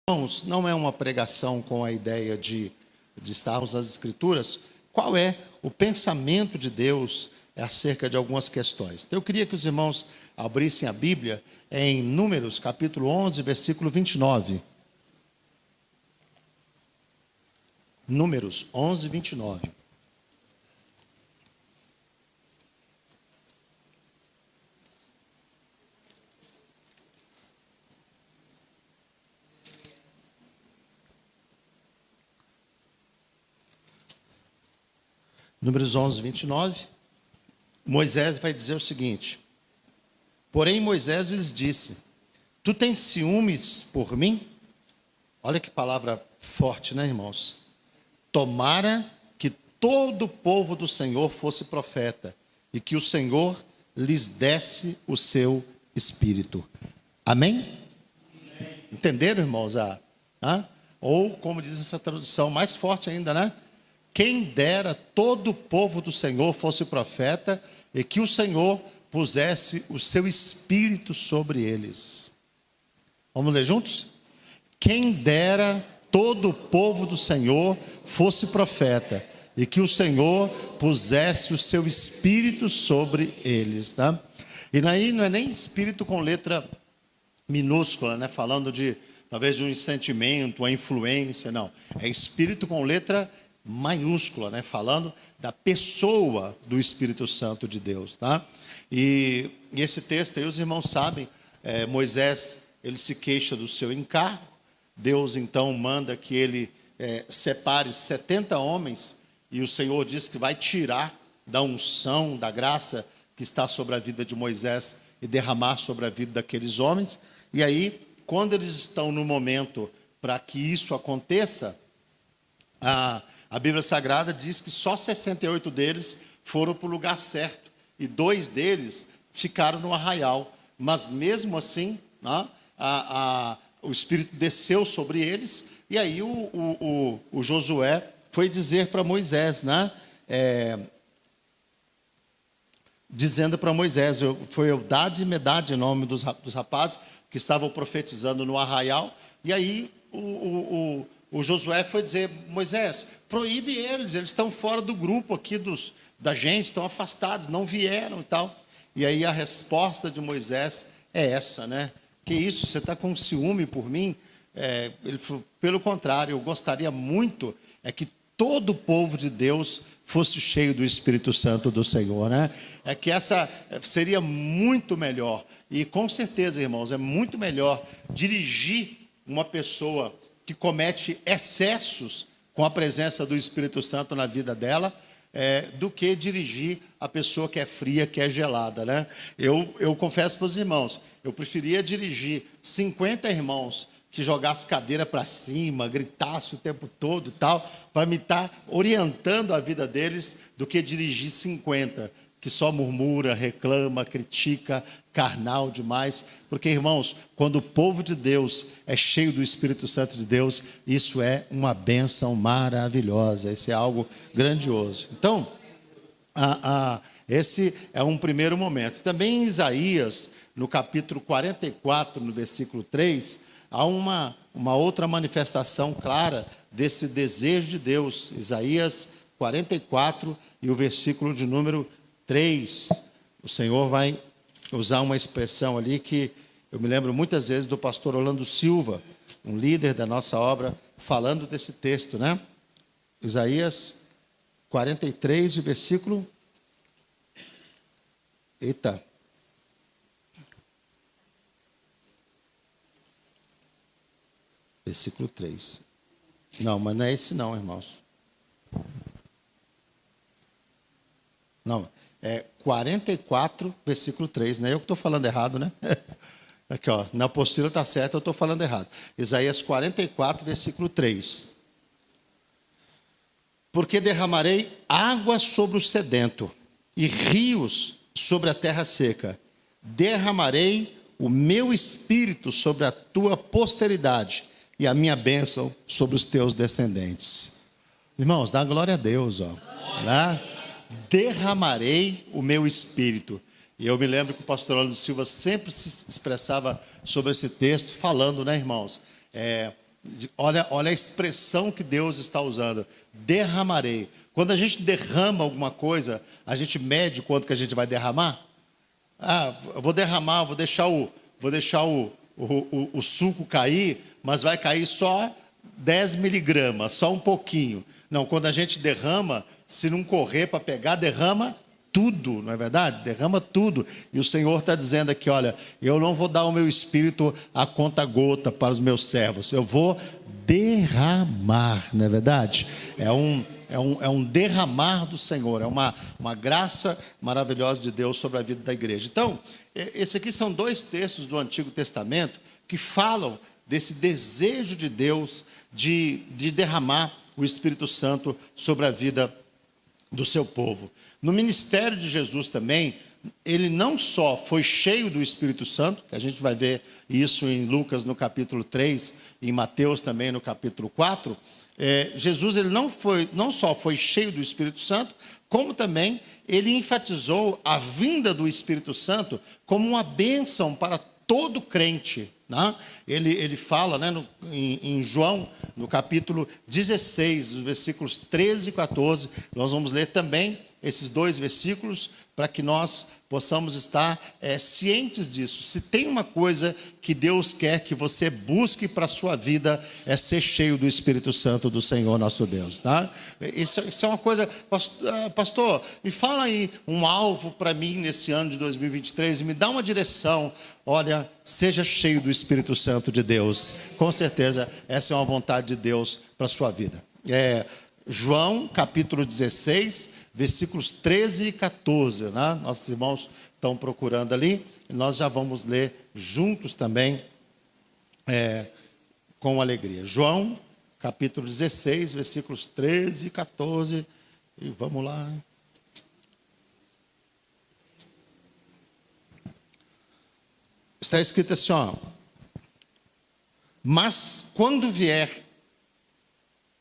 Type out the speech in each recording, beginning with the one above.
Irmãos, não é uma pregação com a ideia de estarmos nas Escrituras. Qual é o pensamento de Deus acerca de algumas questões? Então, eu queria que os irmãos abrissem a Bíblia em Números, capítulo 11, versículo 29. Números 11, 29. Números 11, 29. Moisés vai dizer o seguinte: porém Moisés lhes disse: tu tens ciúmes por mim? Olha que palavra forte, né, irmãos? Tomara que todo o povo do Senhor fosse profeta, e que o Senhor lhes desse o seu espírito. Amém? Entenderam, irmãos? Ou, como diz essa tradução, mais forte ainda, né? Quem dera todo o povo do Senhor fosse profeta, e que o Senhor pusesse o seu espírito sobre eles. Vamos ler juntos? Quem dera todo o povo do Senhor fosse profeta, e que o Senhor pusesse o seu espírito sobre eles, tá? E aí não é nem espírito com letra minúscula, né? Falando de, talvez, de um sentimento, uma influência, não. É espírito com letra maiúscula, né? Falando da pessoa do Espírito Santo de Deus, tá? E esse texto aí, os irmãos sabem, Moisés, ele se queixa do seu encargo. Deus então manda que ele separe 70 homens, e o Senhor diz que vai tirar da unção, da graça que está sobre a vida de Moisés e derramar sobre a vida daqueles homens. E aí, quando eles estão no momento para que isso aconteça, a Bíblia Sagrada diz que só 68 deles foram para o lugar certo, e 2 deles ficaram no arraial. Mas mesmo assim, né, o Espírito desceu sobre eles, e aí o Josué foi dizer para Moisés, né, dizendo para Moisés, foi Eldade e Medade, em nome dos rapazes que estavam profetizando no arraial. E aí o Josué foi dizer: Moisés, proíbe eles estão fora do grupo aqui da gente, estão afastados, não vieram e tal. E aí a resposta de Moisés é essa, né? Que isso, você está com ciúme por mim? Ele falou: pelo contrário, eu gostaria muito que todo o povo de Deus fosse cheio do Espírito Santo do Senhor, né? É que essa seria muito melhor. E com certeza, irmãos, é muito melhor dirigir uma pessoa que comete excessos com a presença do Espírito Santo na vida dela, do que dirigir a pessoa que é fria, que é gelada, né? Eu confesso para os irmãos, eu preferia dirigir 50 irmãos que jogasse cadeira para cima, gritasse o tempo todo e tal, para me estar orientando a vida deles, do que dirigir 50 que só murmura, reclama, critica, carnal demais. Porque, irmãos, quando o povo de Deus é cheio do Espírito Santo de Deus, isso é uma bênção maravilhosa, isso é algo grandioso. Então, esse é um primeiro momento. Também em Isaías, no capítulo 44, no versículo 3, há uma outra manifestação clara desse desejo de Deus. Isaías 44 e o versículo de número 3, o Senhor vai usar uma expressão ali que eu me lembro muitas vezes do pastor Orlando Silva, um líder da nossa obra, falando desse texto, né? Isaías 43, o versículo... Versículo 3. Não, mas não é esse não, irmãos. Não, é 44, versículo 3, não é eu que estou falando errado, né? Aqui, ó, na apostila está certa, eu estou falando errado. Isaías 44, versículo 3. Porque derramarei água sobre o sedento e rios sobre a terra seca. Derramarei o meu espírito sobre a tua posteridade e a minha bênção sobre os teus descendentes. Irmãos, dá glória a Deus, ó, né? Derramarei o meu espírito. E eu me lembro que o pastor Orlando Silva sempre se expressava sobre esse texto, falando, né, irmãos? Olha a expressão que Deus está usando. Derramarei. Quando a gente derrama alguma coisa, a gente mede quanto que a gente vai derramar? Eu vou derramar, vou deixar o suco cair, mas vai cair só 10 miligramas, só um pouquinho. Não, quando a gente derrama, se não correr para pegar, derrama tudo, não é verdade? Derrama tudo. E o Senhor está dizendo aqui, olha, eu não vou dar o meu espírito a conta gota para os meus servos, eu vou derramar, não é verdade? É um derramar do Senhor, é uma graça maravilhosa de Deus sobre a vida da igreja. Então, esses aqui são 2 textos do Antigo Testamento que falam desse desejo de Deus de derramar o Espírito Santo sobre a vida do seu povo. No ministério de Jesus também, ele não só foi cheio do Espírito Santo, que a gente vai ver isso em Lucas no capítulo 3, e em Mateus também no capítulo 4, Jesus ele não só foi cheio do Espírito Santo, como também ele enfatizou a vinda do Espírito Santo como uma bênção para todo crente. Né? Ele fala, né, em João, no capítulo 16, os versículos 13 e 14, nós vamos ler também esses 2 versículos, para que nós possamos estar cientes disso. Se tem uma coisa que Deus quer que você busque para a sua vida, é ser cheio do Espírito Santo do Senhor nosso Deus. Tá? Isso é uma coisa, pastor, me fala aí um alvo para mim nesse ano de 2023, e me dá uma direção. Olha, seja cheio do Espírito Santo de Deus. Com certeza, essa é uma vontade de Deus para a sua vida. João, capítulo 16, versículos 13 e 14, né? Nossos irmãos estão procurando ali, e nós já vamos ler juntos também, com alegria. João, capítulo 16, versículos 13 e 14, e vamos lá. Está escrito assim, ó: mas quando vier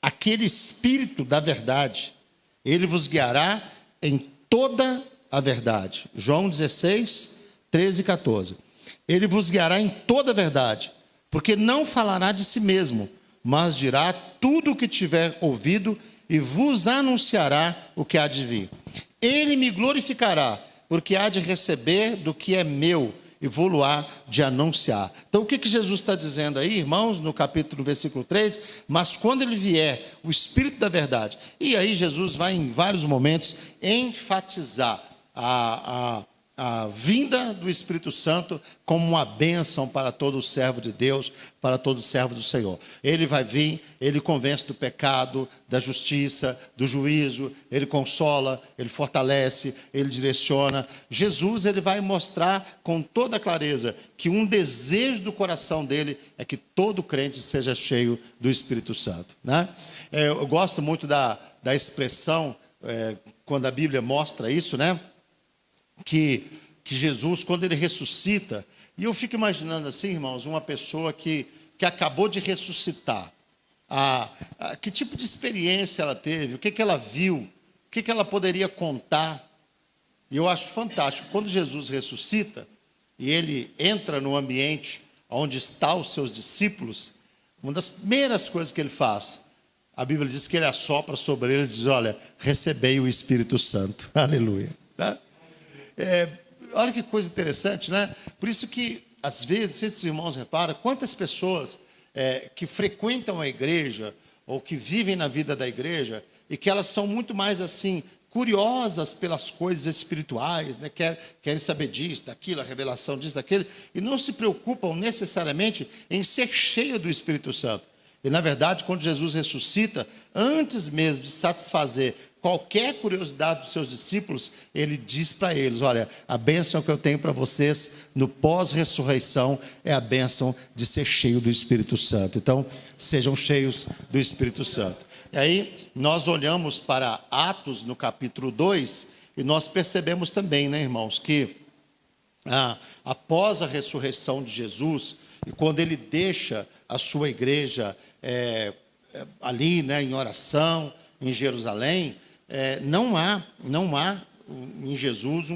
aquele Espírito da verdade, ele vos guiará em toda a verdade. João 16, 13 e 14. Ele vos guiará em toda a verdade, porque não falará de si mesmo, mas dirá tudo o que tiver ouvido e vos anunciará o que há de vir. Ele me glorificará, porque há de receber do que é meu e vou-lo-á de anunciar. Então, o que Jesus está dizendo aí, irmãos, no capítulo, versículo 3? Mas quando ele vier, o Espírito da verdade. E aí Jesus vai, em vários momentos, enfatizar a vinda do Espírito Santo como uma bênção para todo servo de Deus, para todo servo do Senhor. Ele vai vir, ele convence do pecado, da justiça, do juízo, ele consola, ele fortalece, ele direciona. Jesus, ele vai mostrar com toda clareza que um desejo do coração dele é que todo crente seja cheio do Espírito Santo. Né? Eu gosto muito da expressão, quando a Bíblia mostra isso, né? Que Jesus, quando ele ressuscita, e eu fico imaginando assim, irmãos, uma pessoa que acabou de ressuscitar, que tipo de experiência ela teve, o que ela viu, o que ela poderia contar. E eu acho fantástico, quando Jesus ressuscita, e ele entra no ambiente onde estão os seus discípulos, uma das primeiras coisas que ele faz, a Bíblia diz que ele assopra sobre eles e diz, olha, recebei o Espírito Santo. Aleluia. Tá? Olha que coisa interessante, né? Por isso que, às vezes, esses irmãos reparam, quantas pessoas que frequentam a igreja, ou que vivem na vida da igreja, e que elas são muito mais assim, curiosas pelas coisas espirituais, né? Querem saber disso, daquilo, a revelação disso, daquilo, e não se preocupam necessariamente em ser cheia do Espírito Santo. E, na verdade, quando Jesus ressuscita, antes mesmo de satisfazer qualquer curiosidade dos seus discípulos, ele diz para eles, olha, a bênção que eu tenho para vocês no pós-ressurreição é a bênção de ser cheio do Espírito Santo. Então, sejam cheios do Espírito Santo. E aí, nós olhamos para Atos no capítulo 2, e nós percebemos também, né, irmãos, que após a ressurreição de Jesus, e quando ele deixa a sua igreja ali, né, em oração, em Jerusalém, não há em Jesus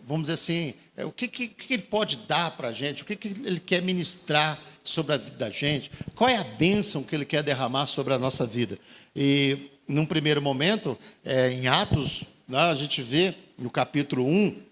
vamos dizer assim, o que ele pode dar para a gente, o que ele quer ministrar sobre a vida da gente? Qual é a bênção que Ele quer derramar sobre a nossa vida? E, num primeiro momento, em Atos, a gente vê no capítulo 1,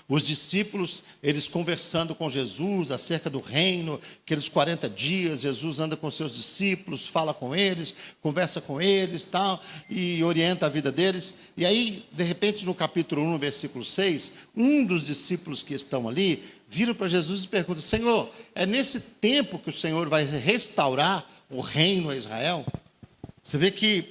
os discípulos, eles conversando com Jesus acerca do reino, aqueles 40 dias, Jesus anda com seus discípulos, fala com eles, conversa com eles, tal, e orienta a vida deles. E aí, de repente, no capítulo 1, no versículo 6, um dos discípulos que estão ali, viram para Jesus e perguntam: Senhor, é nesse tempo que o Senhor vai restaurar o reino a Israel? Você vê que,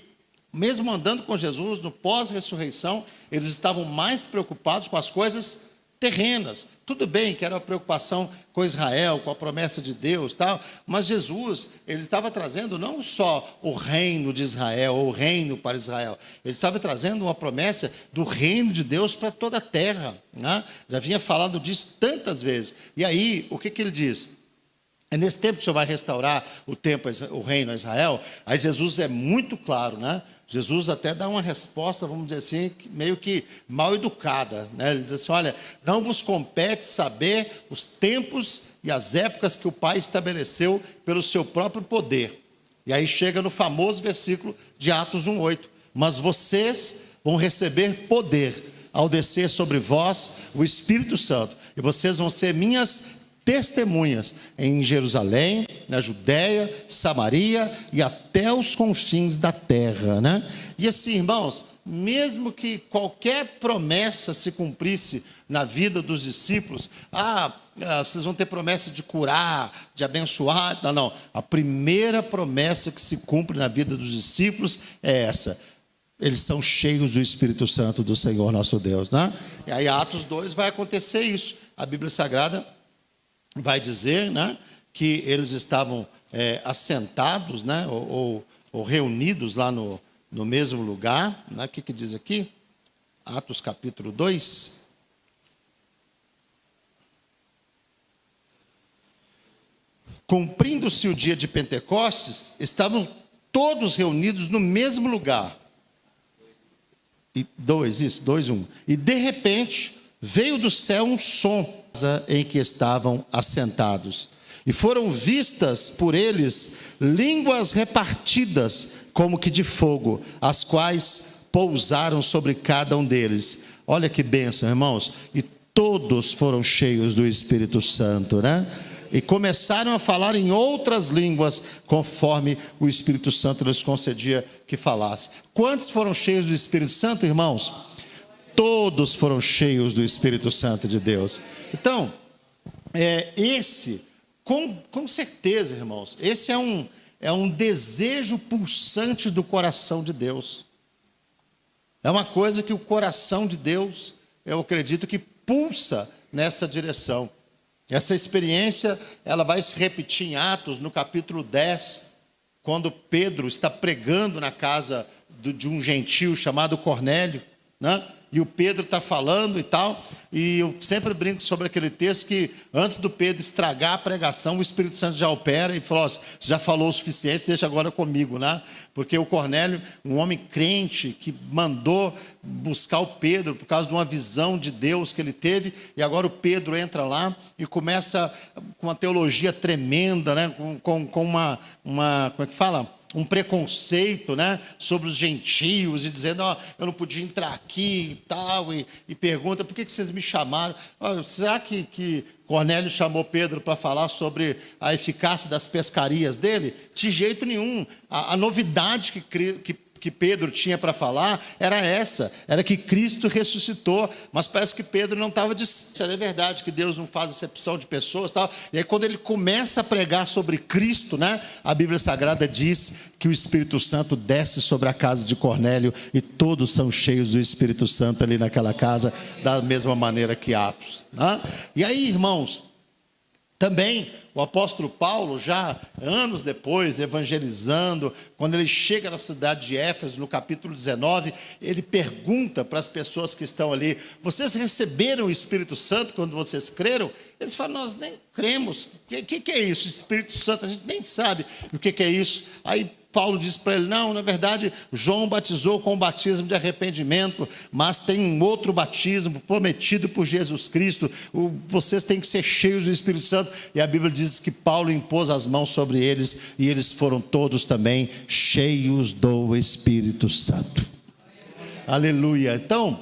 mesmo andando com Jesus, no pós-ressurreição, eles estavam mais preocupados com as coisas terrenas. Tudo bem que era uma preocupação com Israel, com a promessa de Deus, tal, mas Jesus, ele estava trazendo não só o reino de Israel, ou o reino para Israel, ele estava trazendo uma promessa do reino de Deus para toda a terra, né? Já vinha falando disso tantas vezes. E aí, o que ele diz? É nesse tempo que o Senhor vai restaurar o reino a Israel. Aí Jesus é muito claro, né? Jesus até dá uma resposta, vamos dizer assim, meio que mal educada, né? Ele diz assim: olha, não vos compete saber os tempos e as épocas que o Pai estabeleceu pelo seu próprio poder. E aí chega no famoso versículo de Atos 1:8: mas vocês vão receber poder ao descer sobre vós o Espírito Santo, e vocês vão ser minhas testemunhas em Jerusalém, na Judéia, Samaria e até os confins da terra, né? E assim, irmãos, mesmo que qualquer promessa se cumprisse na vida dos discípulos, vocês vão ter promessa de curar, de abençoar, não. A primeira promessa que se cumpre na vida dos discípulos é essa: eles são cheios do Espírito Santo do Senhor nosso Deus, né? E aí, Atos 2 vai acontecer isso. A Bíblia Sagrada vai dizer, né, que eles estavam assentados, né, ou reunidos lá no mesmo lugar, né? O que diz aqui? Atos capítulo 2. Cumprindo-se o dia de Pentecostes, estavam todos reunidos no mesmo lugar. 2:1. E de repente veio do céu um som em que estavam assentados, e foram vistas por eles línguas repartidas como que de fogo, as quais pousaram sobre cada um deles. Olha que bênção, irmãos. E todos foram cheios do Espírito Santo, né? E começaram a falar em outras línguas, conforme o Espírito Santo lhes concedia que falasse. Quantos foram cheios do Espírito Santo, irmãos? Todos foram cheios do Espírito Santo de Deus. Então, com certeza, irmãos, esse é um desejo pulsante do coração de Deus. É uma coisa que o coração de Deus, eu acredito que pulsa nessa direção. Essa experiência, ela vai se repetir em Atos, no capítulo 10, quando Pedro está pregando na casa de um gentio chamado Cornélio, né? E o Pedro está falando e tal, e eu sempre brinco sobre aquele texto que antes do Pedro estragar a pregação, o Espírito Santo já opera e falou: você já falou o suficiente, deixa agora comigo, né? Porque o Cornélio, um homem crente, que mandou buscar o Pedro por causa de uma visão de Deus que ele teve, e agora o Pedro entra lá e começa com uma teologia tremenda, né? Com uma como é que fala? Um preconceito, né, sobre os gentios, e dizendo: eu não podia entrar aqui e tal, e pergunta: por que vocês me chamaram? Será que Cornélio chamou Pedro para falar sobre a eficácia das pescarias dele? De jeito nenhum. A novidade que Pedro tinha para falar era essa, era que Cristo ressuscitou, mas parece que Pedro não estava dizendo: é verdade que Deus não faz acepção de pessoas, tal. E aí, quando ele começa a pregar sobre Cristo, né, a Bíblia Sagrada diz que o Espírito Santo desce sobre a casa de Cornélio, e todos são cheios do Espírito Santo ali naquela casa, da mesma maneira que Atos, né? E aí, irmãos, também o apóstolo Paulo, já anos depois, evangelizando, quando ele chega na cidade de Éfeso, no capítulo 19, ele pergunta para as pessoas que estão ali: vocês receberam o Espírito Santo quando vocês creram? Eles falam: nós nem cremos. O que é isso, Espírito Santo? A gente nem sabe o que é isso. Aí Paulo diz para ele, não, na verdade, João batizou com o batismo de arrependimento, mas tem um outro batismo prometido por Jesus Cristo, vocês têm que ser cheios do Espírito Santo, e a Bíblia diz que Paulo impôs as mãos sobre eles, e eles foram todos também cheios do Espírito Santo. Aleluia. Então,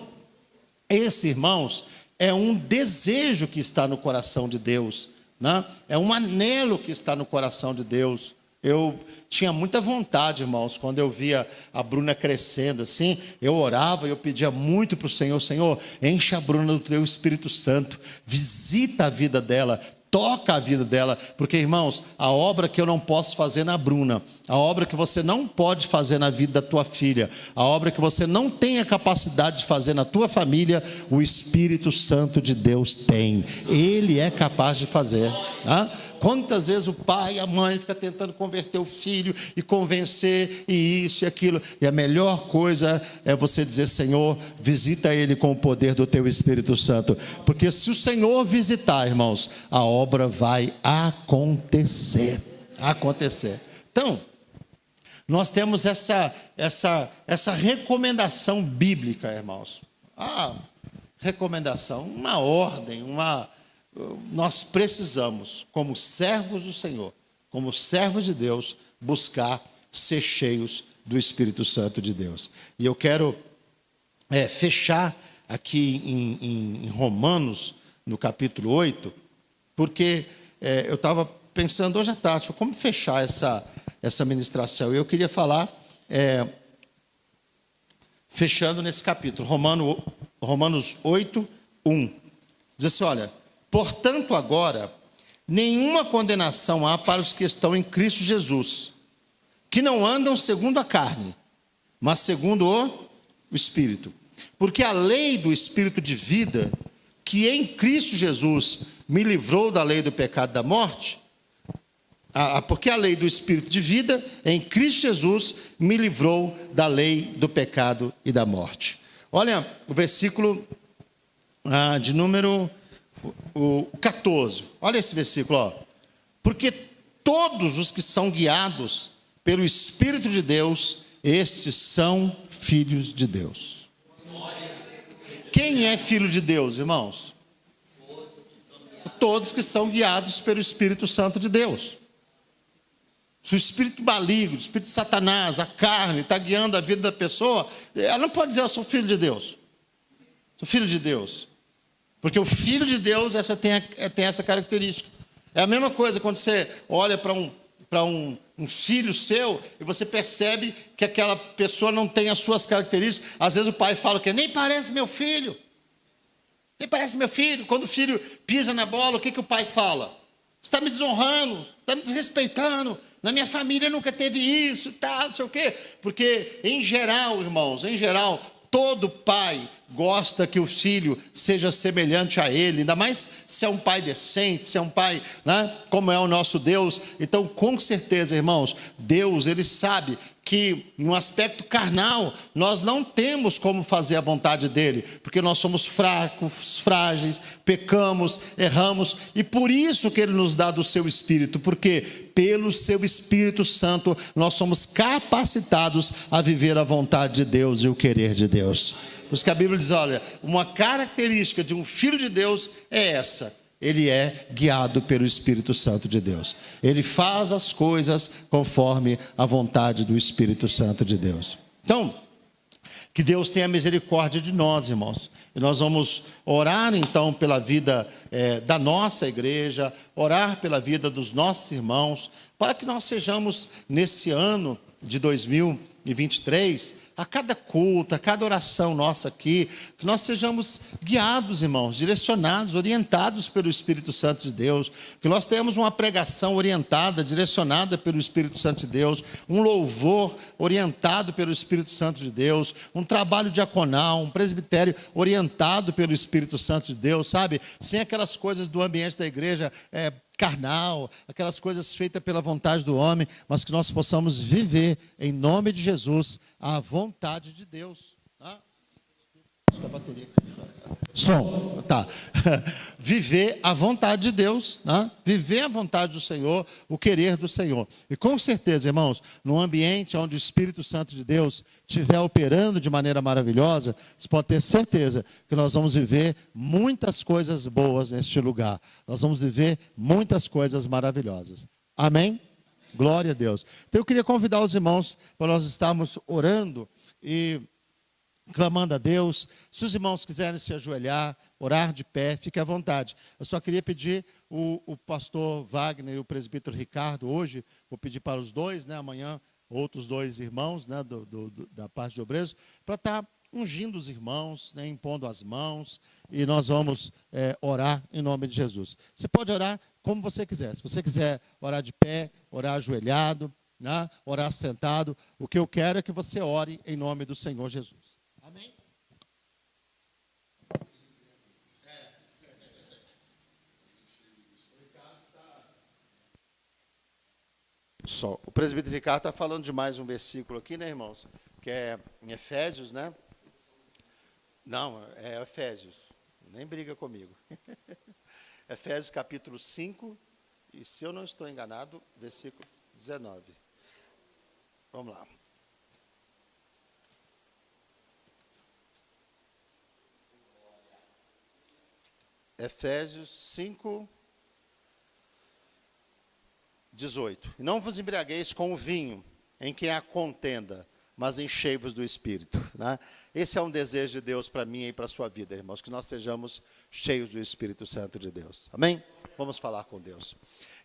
esse, irmãos, é um desejo que está no coração de Deus, né? É um anelo que está no coração de Deus. Eu tinha muita vontade, irmãos, quando eu via a Bruna crescendo assim, eu orava e eu pedia muito para o Senhor, Senhor, enche a Bruna do teu Espírito Santo, visita a vida dela, toca a vida dela, porque, irmãos, a obra que eu não posso fazer na Bruna, a obra que você não pode fazer na vida da tua filha, a obra que você não tem a capacidade de fazer na tua família, o Espírito Santo de Deus tem, Ele é capaz de fazer. Quantas vezes o pai e a mãe ficam tentando converter o filho e convencer, e isso e aquilo, e a melhor coisa é você dizer, Senhor, visita ele com o poder do teu Espírito Santo, porque se o Senhor visitar, irmãos, a obra vai acontecer. Então, nós temos essa recomendação bíblica, irmãos. Recomendação, uma ordem, nós precisamos, como servos do Senhor, como servos de Deus, buscar ser cheios do Espírito Santo de Deus. E eu quero fechar aqui em Romanos, no capítulo 8, porque eu estava pensando hoje à tarde, como fechar essa ministração. Eu queria falar, fechando nesse capítulo, Romanos 8, 1. Diz assim, olha, portanto agora, nenhuma condenação há para os que estão em Cristo Jesus, que não andam segundo a carne, mas segundo o Espírito. Porque a lei do Espírito de vida, que em Cristo Jesus me livrou da lei do pecado e da morte, porque a lei do Espírito de vida, em Cristo Jesus, me livrou da lei do pecado e da morte. Olha o versículo de número 14. Olha esse versículo, ó. Porque todos os que são guiados pelo Espírito de Deus, estes são filhos de Deus. Quem é filho de Deus, irmãos? Todos que são guiados pelo Espírito Santo de Deus. Se o espírito maligno, o espírito de Satanás, a carne, está guiando a vida da pessoa, ela não pode dizer, eu sou filho de Deus. Sou filho de Deus. Porque o filho de Deus tem essa característica. É a mesma coisa quando você olha para um filho seu e você percebe que aquela pessoa não tem as suas características. Às vezes o pai fala que nem parece meu filho. Nem parece meu filho. Quando o filho pisa na bola, o que o pai fala? Você está me desonrando, está me desrespeitando. Na minha família nunca teve isso, tal, não sei o quê. Porque, em geral, irmãos, todo pai gosta que o filho seja semelhante a ele, ainda mais se é um pai decente, se é um pai, né, como é o nosso Deus. Então, com certeza, irmãos, Deus, Ele sabe que no aspecto carnal, nós não temos como fazer a vontade dEle, porque nós somos fracos, frágeis, pecamos, erramos, e por isso que Ele nos dá do seu Espírito, porque pelo seu Espírito Santo, nós somos capacitados a viver a vontade de Deus e o querer de Deus. Por isso que a Bíblia diz, olha, uma característica de um filho de Deus é essa: ele é guiado pelo Espírito Santo de Deus. Ele faz as coisas conforme a vontade do Espírito Santo de Deus. Então, que Deus tenha misericórdia de nós, irmãos. E nós vamos orar, então, pela vida da nossa igreja, orar pela vida dos nossos irmãos, para que nós sejamos, nesse ano de 2023, a cada culto, a cada oração nossa aqui, que nós sejamos guiados, irmãos, direcionados, orientados pelo Espírito Santo de Deus, que nós tenhamos uma pregação orientada, direcionada pelo Espírito Santo de Deus, um louvor orientado pelo Espírito Santo de Deus, um trabalho diaconal, um presbitério orientado pelo Espírito Santo de Deus, sabe? Sem aquelas coisas do ambiente da igreja carnal, aquelas coisas feitas pela vontade do homem, mas que nós possamos viver, em nome de Jesus, a vontade de Deus. Tá? Acho que a bateria aqui. Som, tá. Viver a vontade de Deus, né? Viver a vontade do Senhor, o querer do Senhor. E com certeza, irmãos, num ambiente onde o Espírito Santo de Deus estiver operando de maneira maravilhosa, você pode ter certeza que nós vamos viver muitas coisas boas neste lugar. Nós vamos viver muitas coisas maravilhosas. Amém? Glória a Deus. Então eu queria convidar os irmãos para nós estarmos orando e clamando a Deus. Se os irmãos quiserem se ajoelhar, orar de pé, fique à vontade. Eu só queria pedir o pastor Wagner e o presbítero Ricardo, hoje, vou pedir para os dois, né, amanhã, outros dois irmãos, né, da parte de obreiros, para estar ungindo os irmãos, né, impondo as mãos, e nós vamos orar em nome de Jesus. Você pode orar como você quiser. Se você quiser orar de pé, orar ajoelhado, né, orar sentado, o que eu quero é que você ore em nome do Senhor Jesus. Amém? Só, o presbítero Ricardo está falando de mais um versículo aqui, né, irmãos? Que é em Efésios, né? Não, é Efésios. Nem briga comigo. Efésios capítulo 5, e se eu não estou enganado, versículo 19. Vamos lá. Efésios 5, 18. Não vos embriagueis com o vinho, em que há contenda, mas enchei-vos do Espírito. Né? Esse é um desejo de Deus para mim e para a sua vida, irmãos, que nós sejamos cheios do Espírito Santo de Deus. Amém? Vamos falar com Deus.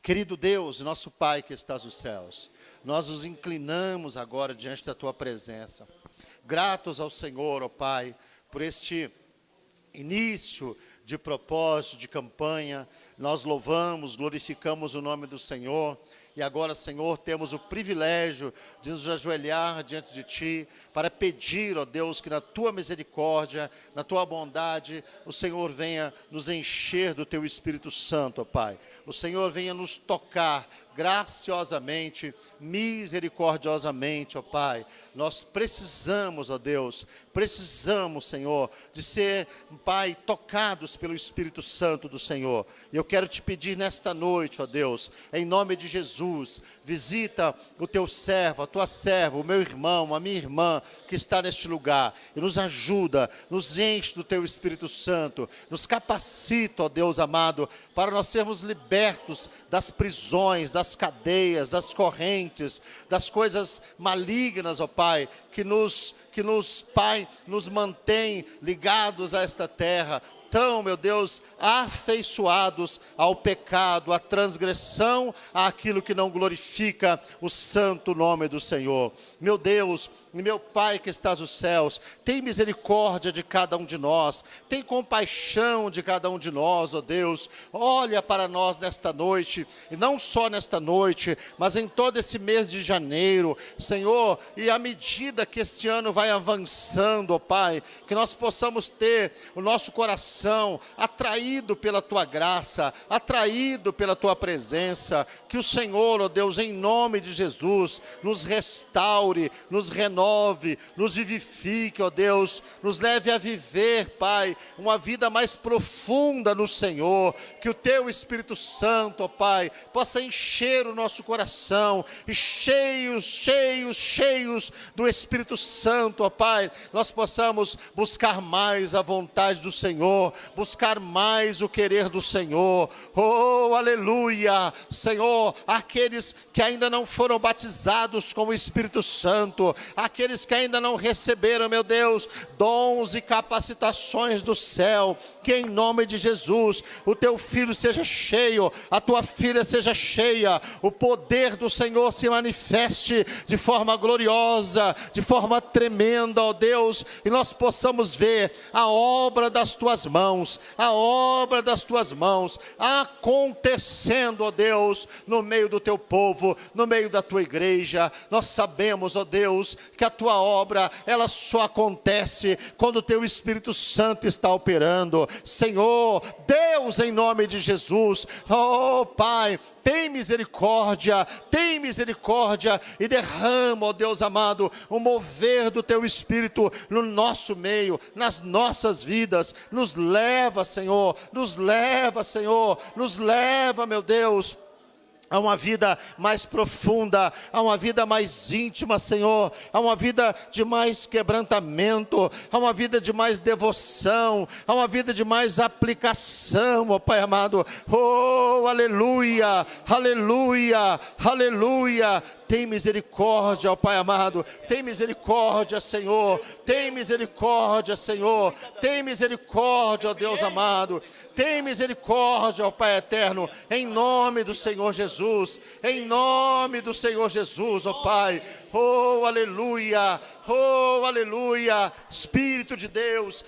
Querido Deus, nosso Pai que estás nos céus, nós nos inclinamos agora diante da tua presença. Gratos ao Senhor, ó Pai, por este início de propósito, de campanha. Nós louvamos, glorificamos o nome do Senhor. E agora, Senhor, temos o privilégio de nos ajoelhar diante de Ti, para pedir, ó Deus, que na Tua misericórdia, na Tua bondade, o Senhor venha nos encher do Teu Espírito Santo, ó Pai. O Senhor venha nos tocar graciosamente, misericordiosamente, ó Pai. Nós precisamos, ó Deus, precisamos, Senhor, de ser, Pai, tocados pelo Espírito Santo do Senhor. E eu quero te pedir nesta noite, ó Deus, em nome de Jesus, visita o teu servo, a tua serva, o meu irmão, a minha irmã que está neste lugar, e nos ajuda, nos enche do teu Espírito Santo, nos capacita, ó Deus amado, para nós sermos libertos das prisões, das cadeias, das correntes, das coisas malignas, ó Pai, que nos, Pai, nos mantém ligados a esta terra, tão, meu Deus, afeiçoados ao pecado, à transgressão, àquilo que não glorifica o santo nome do Senhor. Meu Deus e meu Pai que estás nos céus, tem misericórdia de cada um de nós, tem compaixão de cada um de nós, ó Deus. Olha para nós nesta noite, e não só nesta noite, mas em todo esse mês de janeiro, Senhor, e à medida que este ano vai avançando, ó Pai, que nós possamos ter o nosso coração atraído pela Tua graça, atraído pela Tua presença, que o Senhor, ó Deus, em nome de Jesus, nos restaure, nos renove, nos vivifique, ó Deus, nos leve a viver, Pai, uma vida mais profunda no Senhor, que o Teu Espírito Santo, ó Pai, possa encher o nosso coração, e cheios do Espírito Santo, ó Pai, nós possamos buscar mais a vontade do Senhor, buscar mais o querer do Senhor. Oh, aleluia, Senhor, aqueles que ainda não foram batizados com o Espírito Santo, aqueles que ainda não receberam, meu Deus, dons e capacitações do céu, que em nome de Jesus, o teu filho seja cheio, a tua filha seja cheia, o poder do Senhor se manifeste de forma gloriosa, de forma tremenda, ó Deus, e nós possamos ver a obra das tuas mãos, mãos, a obra das tuas mãos, acontecendo, ó Deus, no meio do teu povo, no meio da tua igreja. Nós sabemos, ó Deus, que a tua obra, ela só acontece quando o teu Espírito Santo está operando. Senhor, Deus, em nome de Jesus, oh Pai, tem misericórdia e derrama, ó Deus amado, o mover do teu Espírito no nosso meio, nas nossas vidas. Nos leva, Senhor, meu Deus, a uma vida mais profunda, a uma vida mais íntima, Senhor, a uma vida de mais quebrantamento, a uma vida de mais devoção, a uma vida de mais aplicação, ó Pai amado. Oh, aleluia, aleluia, aleluia. Tem misericórdia, ó Pai amado, tem misericórdia, Senhor, tem misericórdia, Senhor, tem misericórdia, ó Deus amado, tem misericórdia, ó Pai eterno, em nome do Senhor Jesus, em nome do Senhor Jesus, ó Pai. Oh, aleluia, oh, aleluia. Espírito de Deus,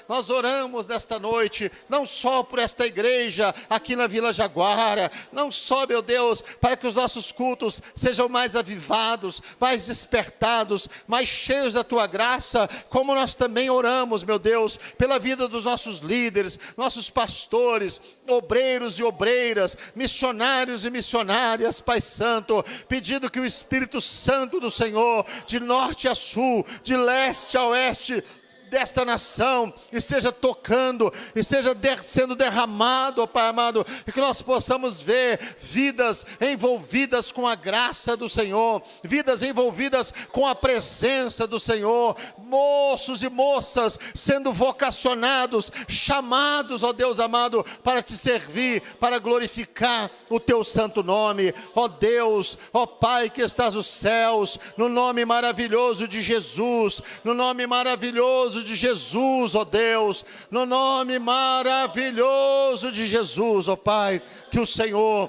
nós oramos nesta noite, não só por esta igreja aqui na Vila Jaguara, não só, meu Deus, para que os nossos cultos sejam mais avivados, mais despertados, mais cheios da tua graça, como nós também oramos, meu Deus, pela vida dos nossos líderes, nossos pastores, obreiros e obreiras, missionários e missionárias, Pai Santo, pedindo que o Espírito Santo do Senhor, de norte a sul, de leste a oeste desta nação, e seja tocando, e seja sendo derramado, ó Pai amado, e que nós possamos ver vidas envolvidas com a graça do Senhor, vidas envolvidas com a presença do Senhor, moços e moças sendo vocacionados, chamados, ó Deus amado, para te servir, para glorificar o teu santo nome. Ó Deus, ó Pai que estás nos céus, no nome maravilhoso de Jesus, no nome maravilhoso de Jesus, ó Deus, no nome maravilhoso de Jesus, ó Pai, que o Senhor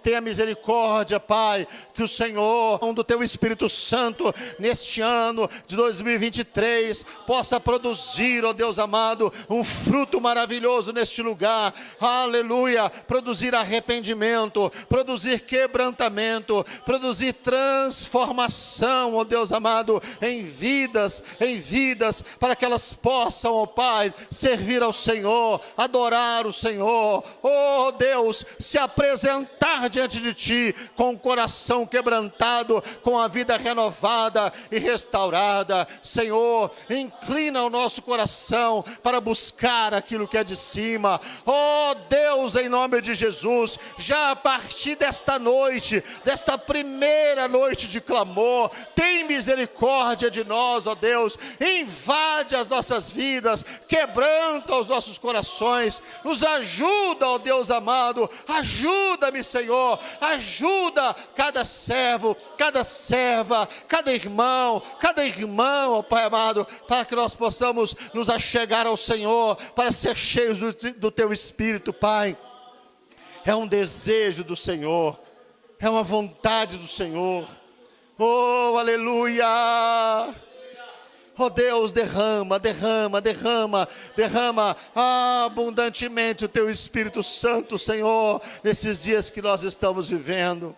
tenha misericórdia, Pai, que o Senhor, do teu Espírito Santo, neste ano de 2023, possa produzir, ó Deus amado, um fruto maravilhoso neste lugar, aleluia, produzir arrependimento, produzir quebrantamento, produzir transformação, ó Deus amado, em vidas, para que elas possam, ó Pai, servir ao Senhor, adorar o Senhor, ó Deus, se apresentar diante de Ti com o coração quebrantado, com a vida renovada e restaurada. Senhor, inclina o nosso coração para buscar aquilo que é de cima. Ó Deus, em nome de Jesus, já a partir desta noite, desta primeira noite de clamor, tem misericórdia de nós, ó Deus, invade as nossas vidas, quebranta os nossos corações, nos ajuda, ó Deus amado, ajuda-me, Senhor, ajuda cada servo, cada serva, cada irmão, ó Pai amado, para que nós possamos nos achegar ao Senhor, para ser cheios do Teu Espírito, Pai. É um desejo do Senhor, é uma vontade do Senhor. Oh, aleluia! Oh Deus, derrama abundantemente o Teu Espírito Santo, Senhor, nesses dias que nós estamos vivendo.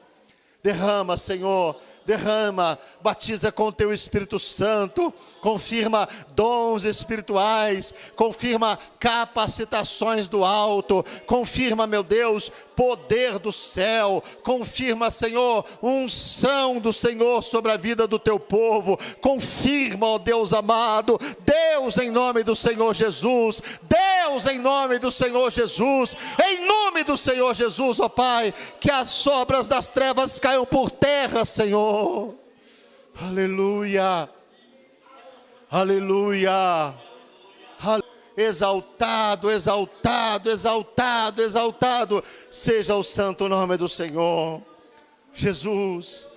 Derrama, Senhor, batiza com o Teu Espírito Santo, confirma dons espirituais, confirma capacitações do alto, confirma, meu Deus, poder do céu, confirma, Senhor, unção do Senhor sobre a vida do Teu povo, confirma, ó Deus amado, Deus em nome do Senhor Jesus, em nome do Senhor Jesus, ó Pai, que as obras das trevas caiam por terra, Senhor. Aleluia, aleluia, exaltado seja o santo nome do Senhor. Jesus,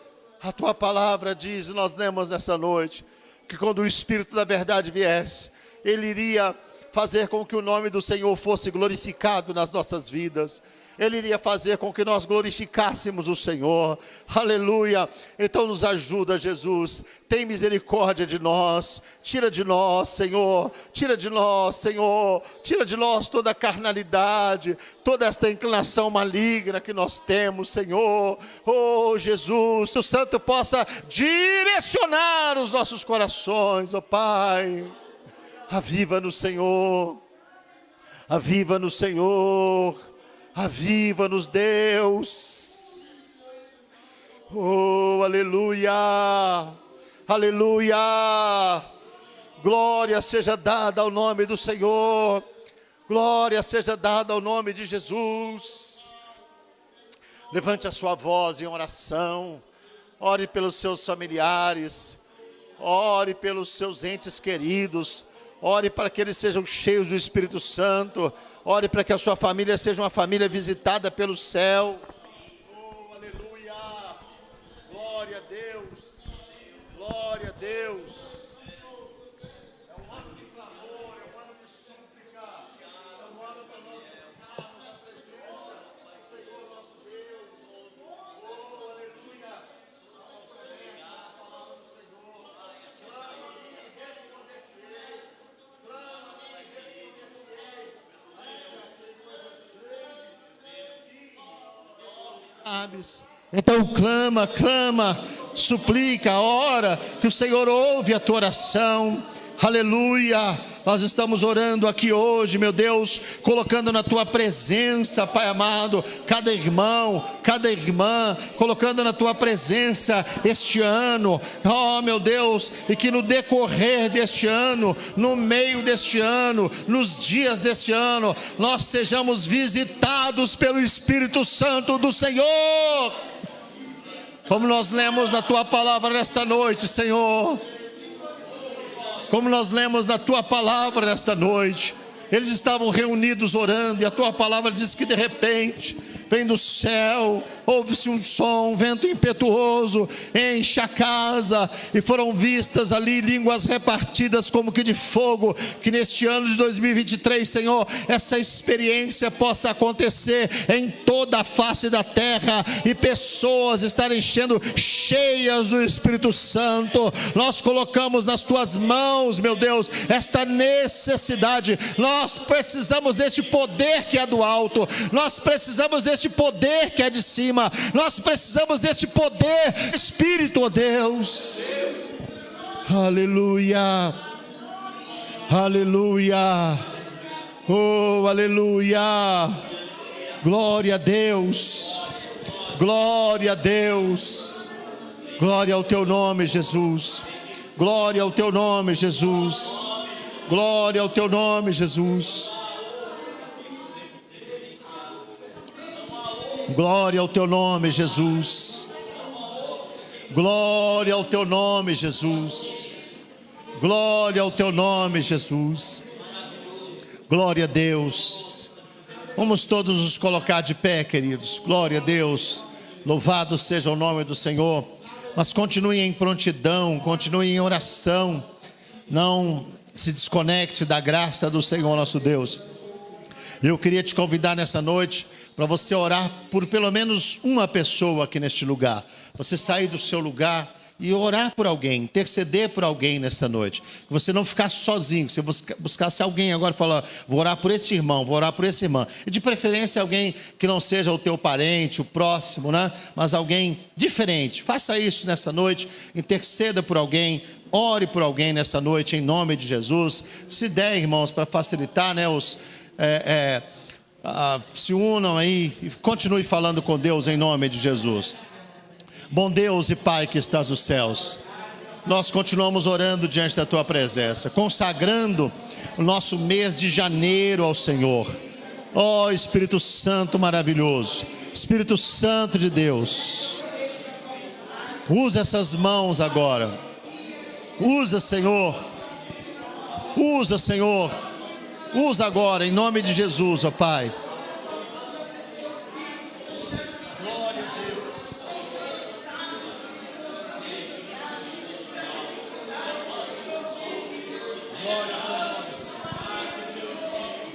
a Tua palavra diz, nós lemos nessa noite, que quando o Espírito da verdade viesse, Ele iria fazer com que o nome do Senhor fosse glorificado nas nossas vidas. Ele iria fazer com que nós glorificássemos o Senhor. Aleluia. Então nos ajuda, Jesus. Tem misericórdia de nós. Tira de nós, Senhor. Tira de nós, Senhor. Tira de nós toda a carnalidade, toda esta inclinação maligna que nós temos, Senhor. Oh, Jesus, que o Santo possa direcionar os nossos corações, oh Pai. Aviva no Senhor. Aviva-nos, Senhor, aviva-nos, Deus. Oh, aleluia, aleluia. Glória seja dada ao nome do Senhor, glória seja dada ao nome de Jesus. Levante a sua voz em oração, ore pelos seus familiares, ore pelos seus entes queridos. Ore para que eles sejam cheios do Espírito Santo. Ore para que a sua família seja uma família visitada pelo céu. Oh, aleluia. Glória a Deus. Glória a Deus. É um ano de clamor, é um ano de súplica. É um ano para nós buscarmos a presença do Senhor nosso Deus. Oh, aleluia. Promessa a palavra do Senhor. Clama e responder-te-eis. Então clama, clama, suplica, ora, que o Senhor ouve a tua oração. Aleluia. Nós estamos orando aqui hoje, meu Deus, colocando na tua presença, Pai amado, cada irmão, cada irmã, colocando na tua presença este ano, oh meu Deus, e que no decorrer deste ano, no meio deste ano, nos dias deste ano, nós sejamos visitados pelo Espírito Santo do Senhor, como nós lemos na tua palavra nesta noite, Senhor. Como nós lemos na tua palavra nesta noite, eles estavam reunidos orando, e a tua palavra diz que de repente, vem do céu, ouve-se um som, um vento impetuoso, enche a casa, e foram vistas ali línguas repartidas como que de fogo. Que neste ano de 2023, Senhor, essa experiência possa acontecer em toda a face da terra, e pessoas estarem sendo cheias do Espírito Santo. Nós colocamos nas tuas mãos, meu Deus, esta necessidade. Nós precisamos deste poder que é do alto, nós precisamos deste poder que é de cima, nós precisamos deste poder, Espírito, ó Deus. Aleluia, aleluia, oh aleluia, glória a Deus, glória a Deus, glória ao teu nome, Jesus, glória ao teu nome, Jesus, glória ao teu nome, Jesus. Glória ao teu nome, Jesus. Glória ao teu nome, Jesus. Glória ao teu nome, Jesus. Glória a Deus. Vamos todos nos colocar de pé, queridos. Glória a Deus. Louvado seja o nome do Senhor. Mas continue em prontidão, continue em oração. Não se desconecte da graça do Senhor nosso Deus. Eu queria te convidar nessa noite para você orar por pelo menos uma pessoa aqui neste lugar. Você sair do seu lugar e orar por alguém, interceder por alguém nessa noite. Que você não ficasse sozinho, que você buscasse alguém agora e falar: vou orar por esse irmão, vou orar por essa irmã. E de preferência alguém que não seja o teu parente, o próximo, né? Mas alguém diferente. Faça isso nessa noite, interceda por alguém, ore por alguém nessa noite em nome de Jesus. Se der, irmãos, para facilitar, né, se unam aí e continue falando com Deus em nome de Jesus. Bom Deus e Pai que estás nos céus, nós continuamos orando diante da tua presença, consagrando o nosso mês de janeiro ao Senhor. Ó Espírito Santo maravilhoso, Espírito Santo de Deus, usa essas mãos agora, usa, Senhor, usa agora, em nome de Jesus, ó Pai. Glória a Deus.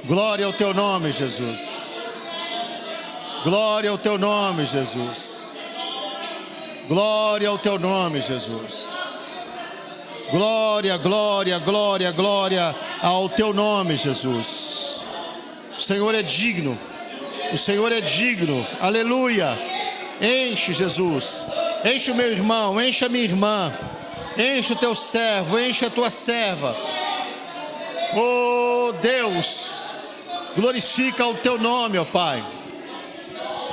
Glória ao teu nome, Jesus. Glória ao teu nome, Jesus. Glória ao teu nome, Jesus. Glória, glória, glória, glória ao teu nome, Jesus. O Senhor é digno. O Senhor é digno. Aleluia. Enche, Jesus. Enche o meu irmão, enche a minha irmã. Enche o teu servo, enche a tua serva. Oh Deus, glorifica o teu nome, ó Pai.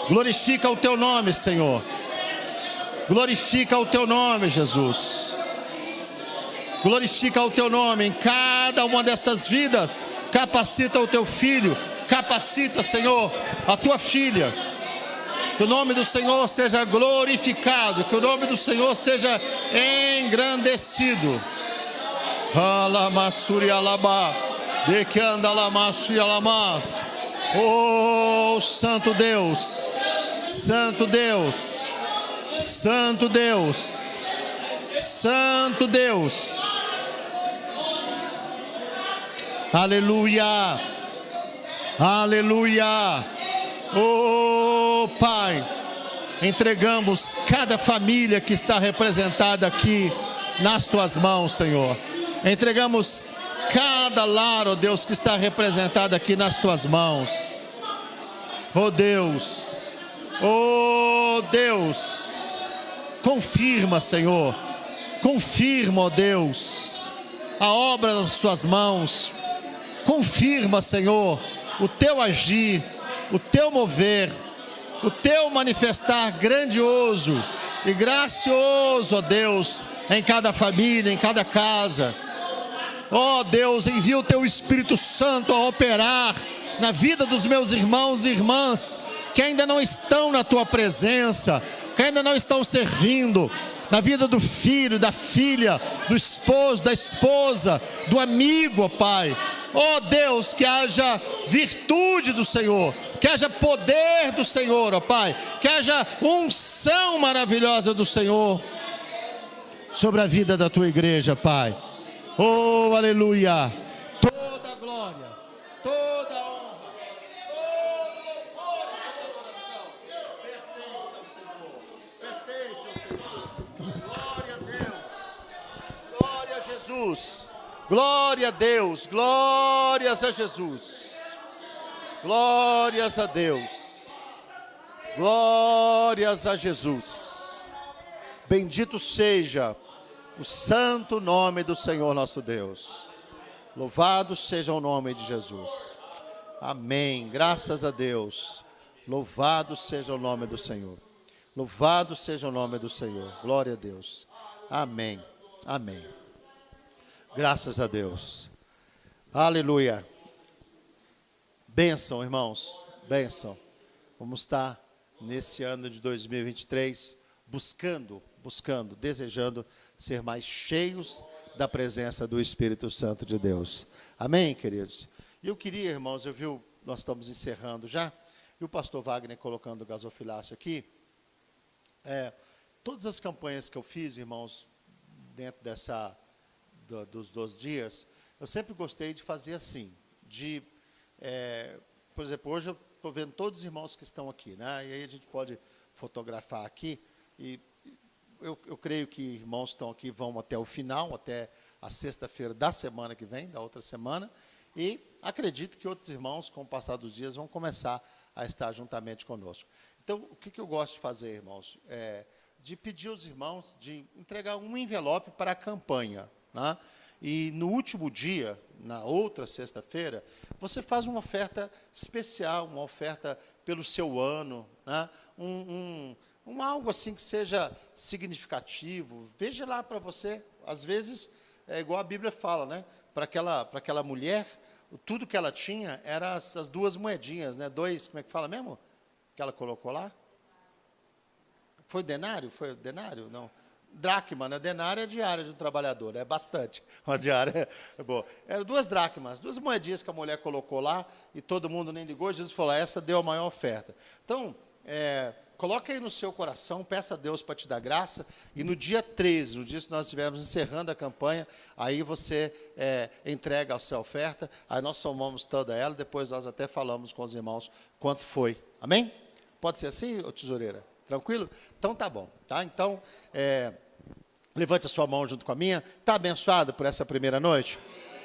Glorifica o teu nome, Senhor. Glorifica o teu nome, Jesus. Glorifica o teu nome em cada uma destas vidas. Capacita o teu filho. Capacita, Senhor, a tua filha. Que o nome do Senhor seja glorificado. Que o nome do Senhor seja engrandecido. Alamassuri alabá. De que anda alamassuri alamás. Oh, Santo Deus. Santo Deus. Santo Deus. Santo Deus. Aleluia. Aleluia. Oh Pai, entregamos cada família que está representada aqui nas tuas mãos, Senhor. Entregamos cada lar, ó Deus, que está representado aqui nas tuas mãos. Oh Deus, oh Deus, confirma, Senhor, confirma, ó Deus, a obra das suas mãos. Confirma, Senhor, o teu agir, o teu mover, o teu manifestar grandioso e gracioso, ó Deus, em cada família, em cada casa. Ó Deus, envia o teu Espírito Santo a operar na vida dos meus irmãos e irmãs que ainda não estão na tua presença, que ainda não estão servindo, na vida do filho, da filha, do esposo, da esposa, do amigo, ó Pai. Ó Deus, que haja virtude do Senhor, que haja poder do Senhor, ó Pai, que haja unção maravilhosa do Senhor sobre a vida da tua igreja, Pai. Oh, aleluia. Toda glória, toda honra, todo louvor e adoração pertence ao Senhor. Pertence ao Senhor. Glória a Deus. Glória a Jesus. Glória a Deus. Glórias a Jesus. Glórias a Deus. Glórias a Jesus. Bendito seja o santo nome do Senhor nosso Deus. Louvado seja o nome de Jesus. Amém. Graças a Deus. Louvado seja o nome do Senhor. Louvado seja o nome do Senhor. Glória a Deus. Amém. Amém. Graças a Deus. Aleluia. Bênção, irmãos. Bênção. Vamos estar nesse ano de 2023 buscando, desejando ser mais cheios da presença do Espírito Santo de Deus. Amém, queridos? E eu queria, irmãos, nós estamos encerrando já, e o pastor Wagner colocando o gasofilácio aqui. Todas as campanhas que eu fiz, irmãos, dentro dos 12 dias, eu sempre gostei de fazer assim, por exemplo, hoje eu estou vendo todos os irmãos que estão aqui, né? E aí a gente pode fotografar aqui, e eu creio que irmãos estão aqui vão até o final, até a sexta-feira da semana que vem, da outra semana, e acredito que outros irmãos, com o passar dos dias, vão começar a estar juntamente conosco. Então, o que eu gosto de fazer, irmãos? De pedir aos irmãos de entregar um envelope para a campanha, né? E no último dia, na outra sexta-feira, você faz uma oferta especial, uma oferta pelo seu ano, né? Algo assim que seja significativo. Veja lá para você. Às vezes, é igual a Bíblia fala, né? Para aquela mulher, tudo que ela tinha era as duas moedinhas, né? Como é que fala mesmo? Que ela colocou lá? Foi denário? Foi denário? Não. Dracma, né? Denário é diária de um trabalhador, é bastante. Uma diária é boa. Eram 2 dracmas, 2 moedinhas que a mulher colocou lá, e todo mundo nem ligou. Jesus falou, essa deu a maior oferta. Então, coloca aí no seu coração, peça a Deus para te dar graça, e no dia 13, no dia que nós estivermos encerrando a campanha, aí você entrega a sua oferta, aí nós somamos toda ela, depois nós até falamos com os irmãos quanto foi. Amém? Pode ser assim, ô tesoureira? Tranquilo? Então tá bom, tá? Então, levante a sua mão junto com a minha. Está abençoado por essa primeira noite?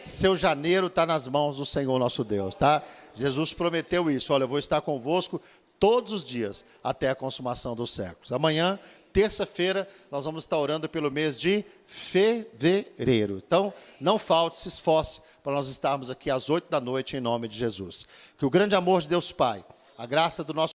Seu janeiro está nas mãos do Senhor nosso Deus, tá? Jesus prometeu isso. Olha, eu vou estar convosco todos os dias até a consumação dos séculos. Amanhã, terça-feira, nós vamos estar orando pelo mês de fevereiro. Então, não falte, se esforce para nós estarmos aqui às 8 da noite em nome de Jesus. Que o grande amor de Deus Pai, a graça do nosso